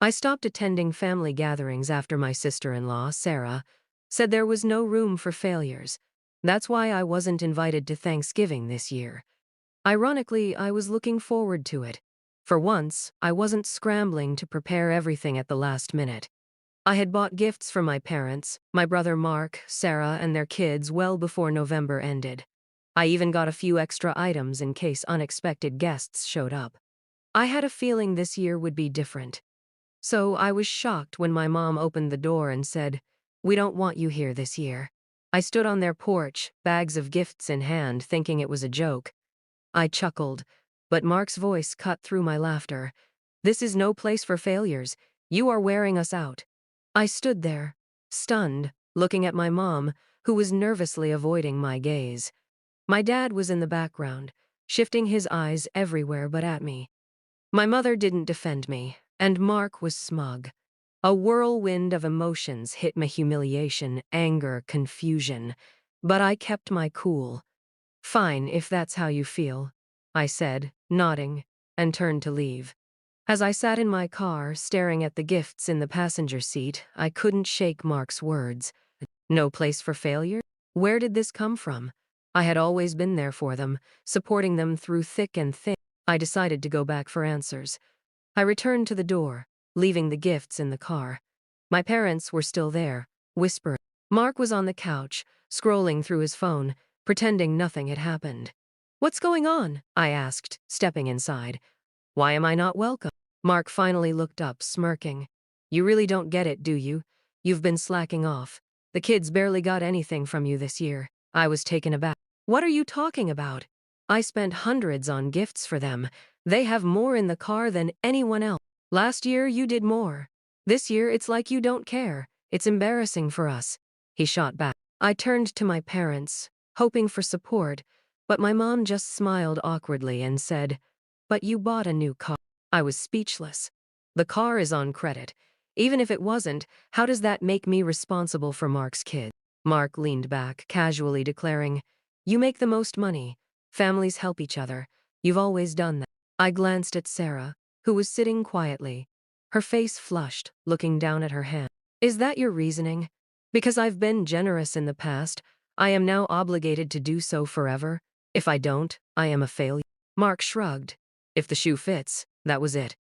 I stopped attending family gatherings after my sister-in-law, Sarah, said there was no room for failures. That's why I wasn't invited to Thanksgiving this year. Ironically, I was looking forward to it. For once, I wasn't scrambling to prepare everything at the last minute. I had bought gifts for my parents, my brother Mark, Sarah, and their kids well before November ended. I even got a few extra items in case unexpected guests showed up. I had a feeling this year would be different. So I was shocked when my mom opened the door and said, "We don't want you here this year." I stood on their porch, bags of gifts in hand, thinking it was a joke. I chuckled, but Mark's voice cut through my laughter. "This is no place for failures. You are wearing us out." I stood there, stunned, looking at my mom, who was nervously avoiding my gaze. My dad was in the background, shifting his eyes everywhere but at me. My mother didn't defend me, and Mark was smug. A whirlwind of emotions hit me: humiliation, anger, confusion. But I kept my cool. "Fine, if that's how you feel," I said, nodding, and turned to leave. As I sat in my car, staring at the gifts in the passenger seat, I couldn't shake Mark's words. No place for failure? Where did this come from? I had always been there for them, supporting them through thick and thin. I decided to go back for answers. I returned to the door, leaving the gifts in the car. My parents were still there, whispering. Mark was on the couch, scrolling through his phone, pretending nothing had happened. "What's going on?" I asked, stepping inside. "Why am I not welcome?" Mark finally looked up, smirking. "You really don't get it, do you? You've been slacking off. The kids barely got anything from you this year." I was taken aback. "What are you talking about? I spent hundreds on gifts for them. They have more in the car than anyone else. Last year you did more. This year it's like you don't care. It's embarrassing for us." He shot back. I turned to my parents, hoping for support, but my mom just smiled awkwardly and said, "But you bought a new car." I was speechless. The car is on credit. Even if it wasn't, how does that make me responsible for Mark's kid? Mark leaned back, casually declaring, "You make the most money. Families help each other. You've always done that." I glanced at Sarah, who was sitting quietly, her face flushed, looking down at her hand. "Is that your reasoning? Because I've been generous in the past, I am now obligated to do so forever? If I don't, I am a failure?" Mark shrugged. "If the shoe fits, that was it."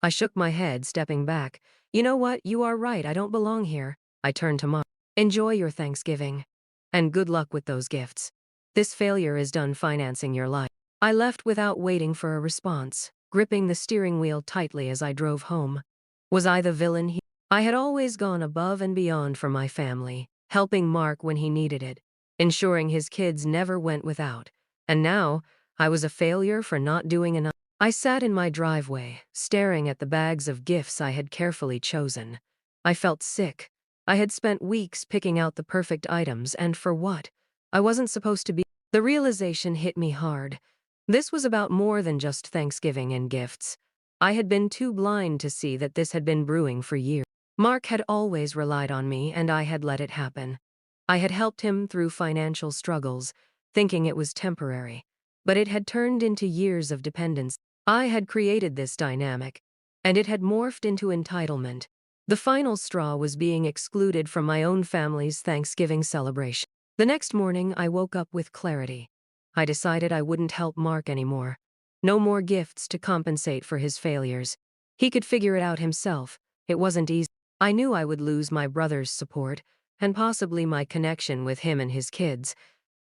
I shook my head, stepping back. "You know what? You are right. I don't belong here." I turned to Mark. "Enjoy your Thanksgiving. And good luck with those gifts. This failure is done financing your life." I left without waiting for a response, gripping the steering wheel tightly as I drove home. Was I the villain here? I had always gone above and beyond for my family, helping Mark when he needed it, ensuring his kids never went without. And now, I was a failure for not doing enough. I sat in my driveway, staring at the bags of gifts I had carefully chosen. I felt sick. I had spent weeks picking out the perfect items, and for what? I wasn't supposed to be. The realization hit me hard. This was about more than just Thanksgiving and gifts. I had been too blind to see that this had been brewing for years. Mark had always relied on me, and I had let it happen. I had helped him through financial struggles, thinking it was temporary. But it had turned into years of dependence. I had created this dynamic, and it had morphed into entitlement. The final straw was being excluded from my own family's Thanksgiving celebration. The next morning, I woke up with clarity. I decided I wouldn't help Mark anymore. No more gifts to compensate for his failures. He could figure it out himself. It wasn't easy. I knew I would lose my brother's support, and possibly my connection with him and his kids,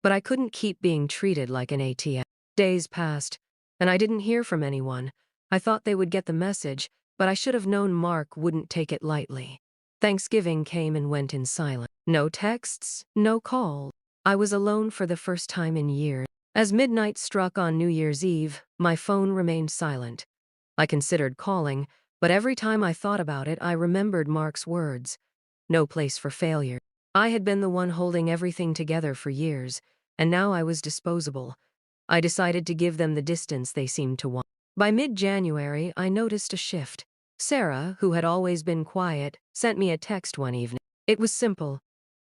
but I couldn't keep being treated like an ATM. Days passed, and I didn't hear from anyone. I thought they would get the message, but I should have known Mark wouldn't take it lightly. Thanksgiving came and went in silence. No texts, no calls. I was alone for the first time in years. As midnight struck on New Year's Eve, my phone remained silent. I considered calling, but every time I thought about it, I remembered Mark's words. No place for failure. I had been the one holding everything together for years, and now I was disposable. I decided to give them the distance they seemed to want. By mid-January, I noticed a shift. Sarah, who had always been quiet, sent me a text one evening. It was simple.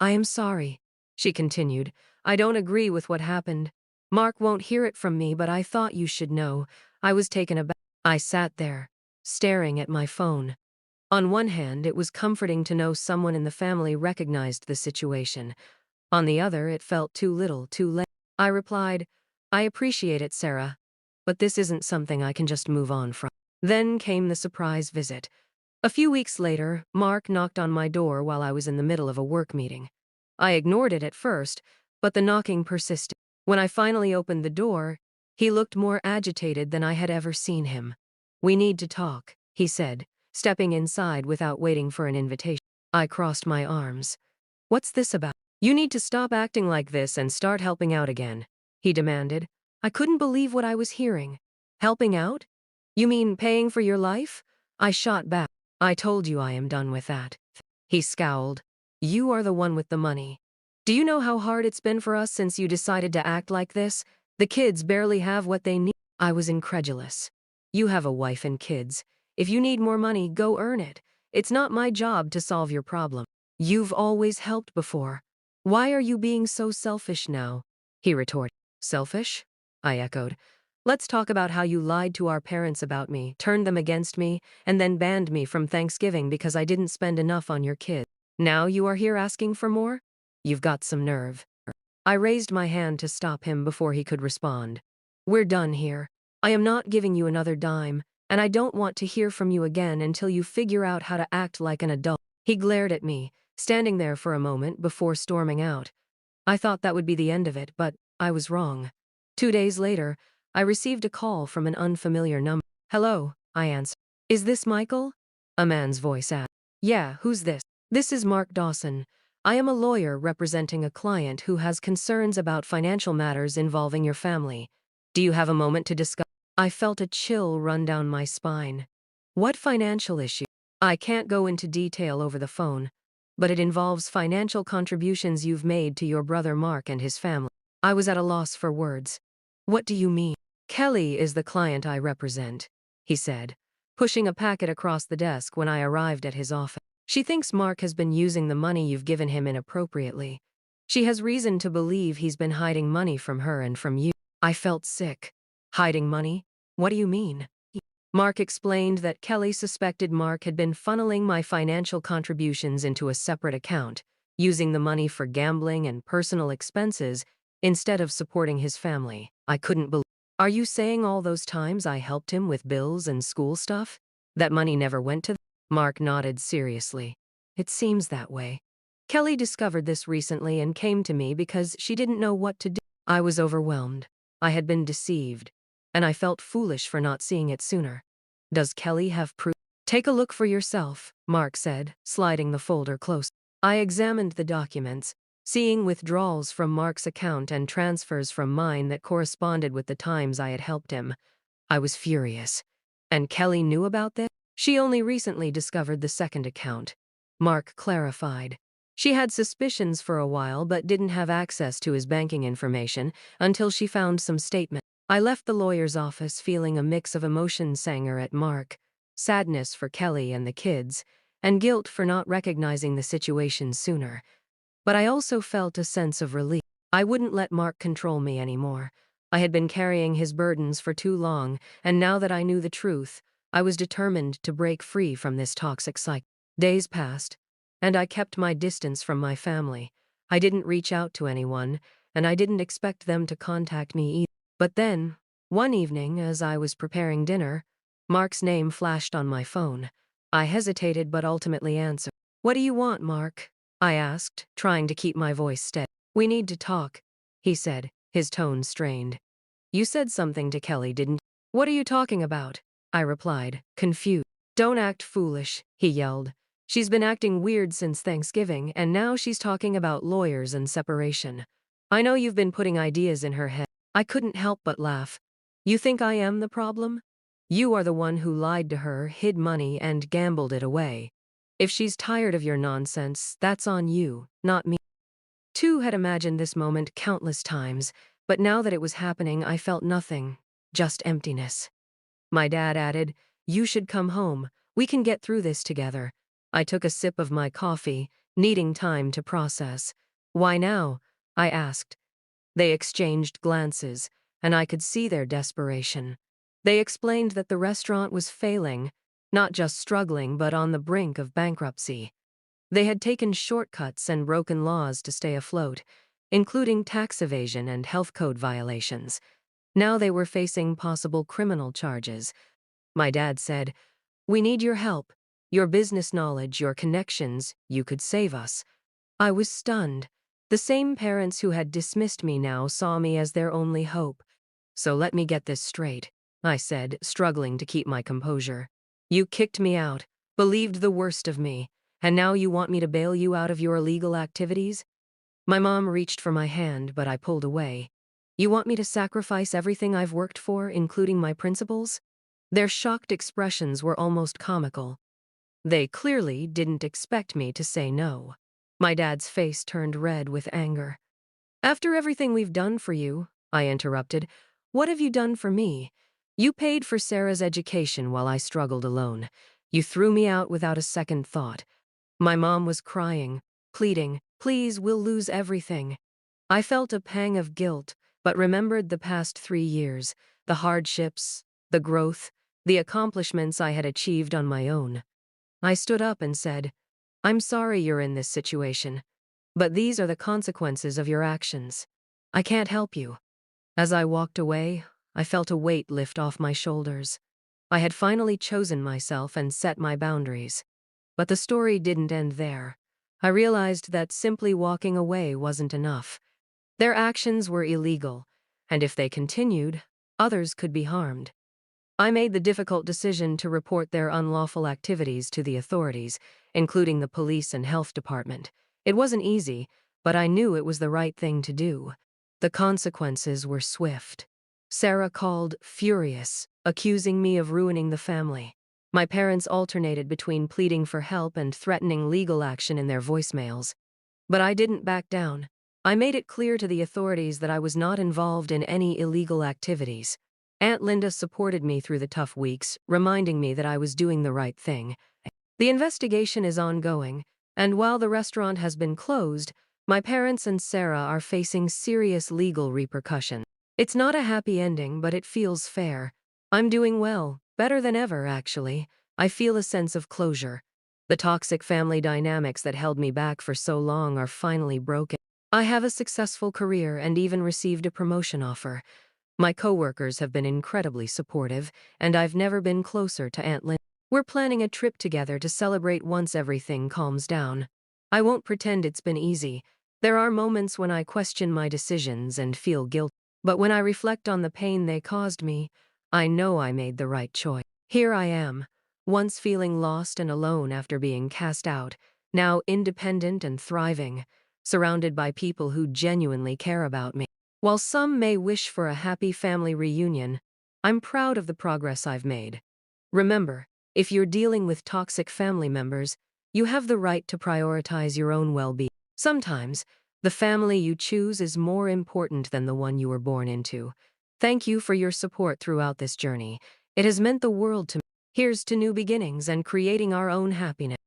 "I am sorry," she continued. "I don't agree with what happened. Mark won't hear it from me, but I thought you should know." I was taken aback. I sat there, staring at my phone. On one hand, it was comforting to know someone in the family recognized the situation. On the other, it felt too little, too late. I replied, "I appreciate it, Sarah, but this isn't something I can just move on from." Then came the surprise visit. A few weeks later, Mark knocked on my door while I was in the middle of a work meeting. I ignored it at first, but the knocking persisted. When I finally opened the door, he looked more agitated than I had ever seen him. "We need to talk," he said, stepping inside without waiting for an invitation. I crossed my arms. "What's this about?" "You need to stop acting like this and start helping out again," he demanded. I couldn't believe what I was hearing. "Helping out? You mean paying for your life?" I shot back. "I told you I am done with that." He scowled. "You are the one with the money. Do you know how hard it's been for us since you decided to act like this? The kids barely have what they need." I was incredulous. "You have a wife and kids. If you need more money, go earn it. It's not my job to solve your problem. You've always helped before. Why are you being so selfish now?" he retorted. "Selfish?" I echoed. "Let's talk about how you lied to our parents about me, turned them against me, and then banned me from Thanksgiving because I didn't spend enough on your kids. Now you are here asking for more? You've got some nerve." I raised my hand to stop him before he could respond. "We're done here. I am not giving you another dime, and I don't want to hear from you again until you figure out how to act like an adult." He glared at me, standing there for a moment before storming out. I thought that would be the end of it, but I was wrong. 2 days later, I received a call from an unfamiliar number. "Hello," I answered. "Is this Michael?" a man's voice asked. "Yeah, who's this?" "This is Mark Dawson. I am a lawyer representing a client who has concerns about financial matters involving your family. Do you have a moment to discuss?" I felt a chill run down my spine. "What financial issue?" "I can't go into detail over the phone, but it involves financial contributions you've made to your brother Mark and his family." I was at a loss for words. "What do you mean?" "Kelly is the client I represent," he said, pushing a packet across the desk when I arrived at his office. "She thinks Mark has been using the money you've given him inappropriately. She has reason to believe he's been hiding money from her and from you." I felt sick. "Hiding money? What do you mean?" Mark explained that Kelly suspected Mark had been funneling my financial contributions into a separate account, using the money for gambling and personal expenses instead of supporting his family. I couldn't believe. "Are you saying all those times I helped him with bills and school stuff, that money never went to them?" Mark nodded seriously. "It seems that way. Kelly discovered this recently and came to me because she didn't know what to do." I was overwhelmed. I had been deceived, and I felt foolish for not seeing it sooner. "Does Kelly have proof?" "Take a look for yourself," Mark said, sliding the folder close. I examined the documents, seeing withdrawals from Mark's account and transfers from mine that corresponded with the times I had helped him. I was furious. And Kelly knew about this? "She only recently discovered the second account," Mark clarified. "She had suspicions for a while but didn't have access to his banking information until she found some statements." I left the lawyer's office feeling a mix of emotion sanger at Mark, sadness for Kelly and the kids, and guilt for not recognizing the situation sooner. But I also felt a sense of relief. I wouldn't let Mark control me anymore. I had been carrying his burdens for too long, and now that I knew the truth, I was determined to break free from this toxic cycle. Days passed, and I kept my distance from my family. I didn't reach out to anyone, and I didn't expect them to contact me either. But then, one evening, as I was preparing dinner, Mark's name flashed on my phone. I hesitated but ultimately answered. "What do you want, Mark?" I asked, trying to keep my voice steady. "We need to talk," he said, his tone strained. "You said something to Kelly, didn't you?" "What are you talking about?" I replied, confused. "Don't act foolish," he yelled. "She's been acting weird since Thanksgiving, and now she's talking about lawyers and separation. I know you've been putting ideas in her head." I couldn't help but laugh. "You think I am the problem? You are the one who lied to her, hid money, and gambled it away. If she's tired of your nonsense, that's on you, not me." Two had imagined this moment countless times, but now that it was happening, I felt nothing, just emptiness. My dad added, "You should come home. We can get through this together." I took a sip of my coffee, needing time to process. "Why now?" I asked. They exchanged glances, and I could see their desperation. They explained that the restaurant was failing, not just struggling but on the brink of bankruptcy. They had taken shortcuts and broken laws to stay afloat, including tax evasion and health code violations. Now they were facing possible criminal charges. My dad said, "We need your help. Your business knowledge, your connections, you could save us." I was stunned. The same parents who had dismissed me now saw me as their only hope. "So let me get this straight," I said, struggling to keep my composure. "You kicked me out, believed the worst of me, and now you want me to bail you out of your illegal activities?" My mom reached for my hand, but I pulled away. "You want me to sacrifice everything I've worked for, including my principles?" Their shocked expressions were almost comical. They clearly didn't expect me to say no. My dad's face turned red with anger. "After everything we've done for you," I interrupted, "what have you done for me? You paid for Sarah's education while I struggled alone. You threw me out without a second thought." My mom was crying, pleading, "Please, we'll lose everything." I felt a pang of guilt, but remembered the past 3 years, the hardships, the growth, the accomplishments I had achieved on my own. I stood up and said, "I'm sorry you're in this situation, but these are the consequences of your actions. I can't help you." As I walked away, I felt a weight lift off my shoulders. I had finally chosen myself and set my boundaries. But the story didn't end there. I realized that simply walking away wasn't enough. Their actions were illegal, and if they continued, others could be harmed. I made the difficult decision to report their unlawful activities to the authorities, including the police and health department. It wasn't easy, but I knew it was the right thing to do. The consequences were swift. Sarah called, furious, accusing me of ruining the family. My parents alternated between pleading for help and threatening legal action in their voicemails. But I didn't back down. I made it clear to the authorities that I was not involved in any illegal activities. Aunt Linda supported me through the tough weeks, reminding me that I was doing the right thing. The investigation is ongoing, and while the restaurant has been closed, my parents and Sarah are facing serious legal repercussions. It's not a happy ending, but it feels fair. I'm doing well, better than ever, actually. I feel a sense of closure. The toxic family dynamics that held me back for so long are finally broken. I have a successful career and even received a promotion offer. My coworkers have been incredibly supportive, and I've never been closer to Aunt Lynn. We're planning a trip together to celebrate once everything calms down. I won't pretend it's been easy. There are moments when I question my decisions and feel guilt, but when I reflect on the pain they caused me, I know I made the right choice. Here I am, once feeling lost and alone after being cast out, now independent and thriving, surrounded by people who genuinely care about me. While some may wish for a happy family reunion, I'm proud of the progress I've made. Remember, if you're dealing with toxic family members, you have the right to prioritize your own well-being. Sometimes, the family you choose is more important than the one you were born into. Thank you for your support throughout this journey. It has meant the world to me. Here's to new beginnings and creating our own happiness.